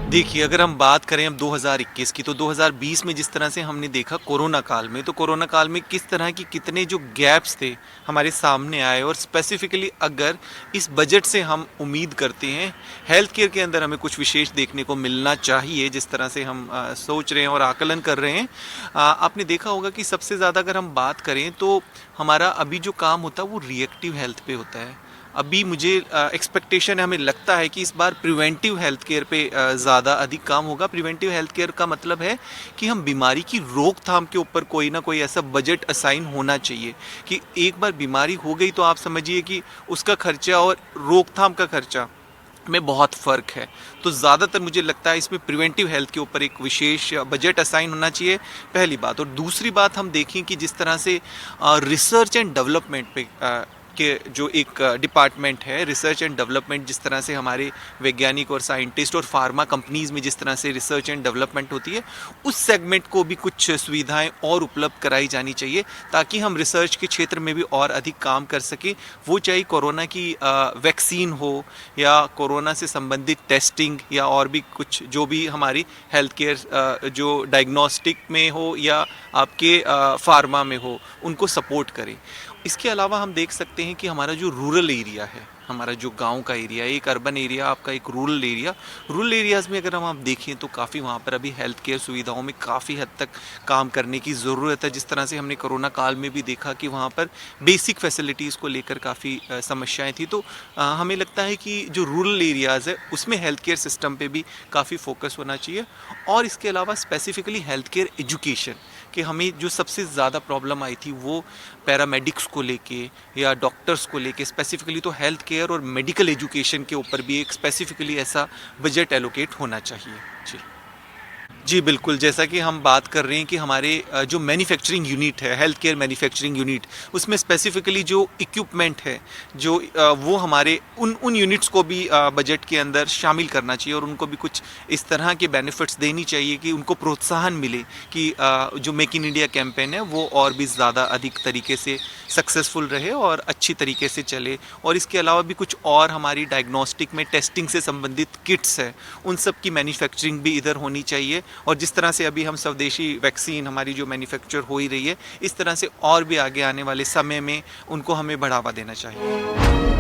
देखिए, अगर हम बात करें अब 2021 की, तो 2020 में जिस तरह से हमने देखा कोरोना काल में, तो कोरोना काल में किस तरह की कितने जो गैप्स थे हमारे सामने आए, और स्पेसिफिकली अगर इस बजट से हम उम्मीद करते हैं हेल्थ केयर के अंदर हमें कुछ विशेष देखने को मिलना चाहिए, जिस तरह से हम सोच रहे हैं और आकलन कर रहे हैं। आपने देखा होगा कि सबसे ज़्यादा अगर हम बात करें तो हमारा अभी जो काम होता है वो रिएक्टिव हेल्थ पे होता है। अभी मुझे एक्सपेक्टेशन है, हमें लगता है कि इस बार प्रिवेंटिव हेल्थ केयर पे ज़्यादा अधिक काम होगा। प्रिवेंटिव हेल्थ केयर का मतलब है कि हम बीमारी की रोकथाम के ऊपर कोई ना कोई ऐसा बजट असाइन होना चाहिए कि एक बार बीमारी हो गई तो आप समझिए कि उसका खर्चा और रोकथाम का खर्चा में बहुत फ़र्क है। तो ज़्यादातर मुझे लगता है इसमें प्रिवेंटिव हेल्थ के ऊपर एक विशेष बजट असाइन होना चाहिए, पहली बात। और दूसरी बात हम देखें कि जिस तरह से रिसर्च एंड डेवलपमेंट पे के जो एक डिपार्टमेंट है, रिसर्च एंड डेवलपमेंट, जिस तरह से हमारे वैज्ञानिक और साइंटिस्ट और फार्मा कंपनीज़ में जिस तरह से रिसर्च एंड डेवलपमेंट होती है, उस सेगमेंट को भी कुछ सुविधाएं और उपलब्ध कराई जानी चाहिए ताकि हम रिसर्च के क्षेत्र में भी और अधिक काम कर सकें। वो चाहे कोरोना की वैक्सीन हो या कोरोना से संबंधित टेस्टिंग या और भी कुछ जो भी हमारी हेल्थ केयर जो डायग्नोस्टिक में हो या आपके फार्मा में हो, उनको सपोर्ट करें। इसके अलावा हम देख सकते हैं कि हमारा जो रूरल एरिया है, हमारा जो गांव का एरिया है, एक अर्बन एरिया, आपका एक रूरल एरियाज़ में अगर हम आप देखें तो काफ़ी वहाँ पर अभी हेल्थ केयर सुविधाओं में काफ़ी हद तक काम करने की ज़रूरत है। जिस तरह से हमने कोरोना काल में भी देखा कि वहाँ पर बेसिक फैसिलिटीज़ को लेकर काफ़ी समस्याएं थी। तो हमें लगता है कि जो रूरल एरियाज़ है उसमें हेल्थ केयर सिस्टम पे भी काफ़ी फोकस होना चाहिए। और इसके अलावा स्पेसिफिकली हेल्थ केयर एजुकेशन, कि हमें जो सबसे ज़्यादा प्रॉब्लम आई थी वो पैरामेडिक्स को लेके या डॉक्टर्स को लेके स्पेसिफिकली, तो हेल्थ केयर और मेडिकल एजुकेशन के ऊपर भी एक स्पेसिफिकली ऐसा बजट एलोकेट होना चाहिए। जी जी बिल्कुल, जैसा कि हम बात कर रहे हैं कि हमारे जो मैन्युफैक्चरिंग यूनिट है, हेल्थ केयर मैन्युफैक्चरिंग यूनिट, उसमें स्पेसिफिकली जो इक्विपमेंट है, जो वो हमारे उन यूनिट्स को भी बजट के अंदर शामिल करना चाहिए और उनको भी कुछ इस तरह के बेनिफिट्स देनी चाहिए कि उनको प्रोत्साहन मिले कि जो मेक इन इंडिया कैंपेन है वो और भी ज़्यादा अधिक तरीके से सक्सेसफुल रहे और अच्छी तरीके से चले। और इसके अलावा भी कुछ और हमारी डायग्नोस्टिक में टेस्टिंग से संबंधित किट्स है, उन सब की मैन्युफैक्चरिंग भी इधर होनी चाहिए। और जिस तरह से अभी हम स्वदेशी वैक्सीन हमारी जो मैन्युफैक्चर हो ही रही है, इस तरह से और भी आगे आने वाले समय में उनको हमें बढ़ावा देना चाहिए।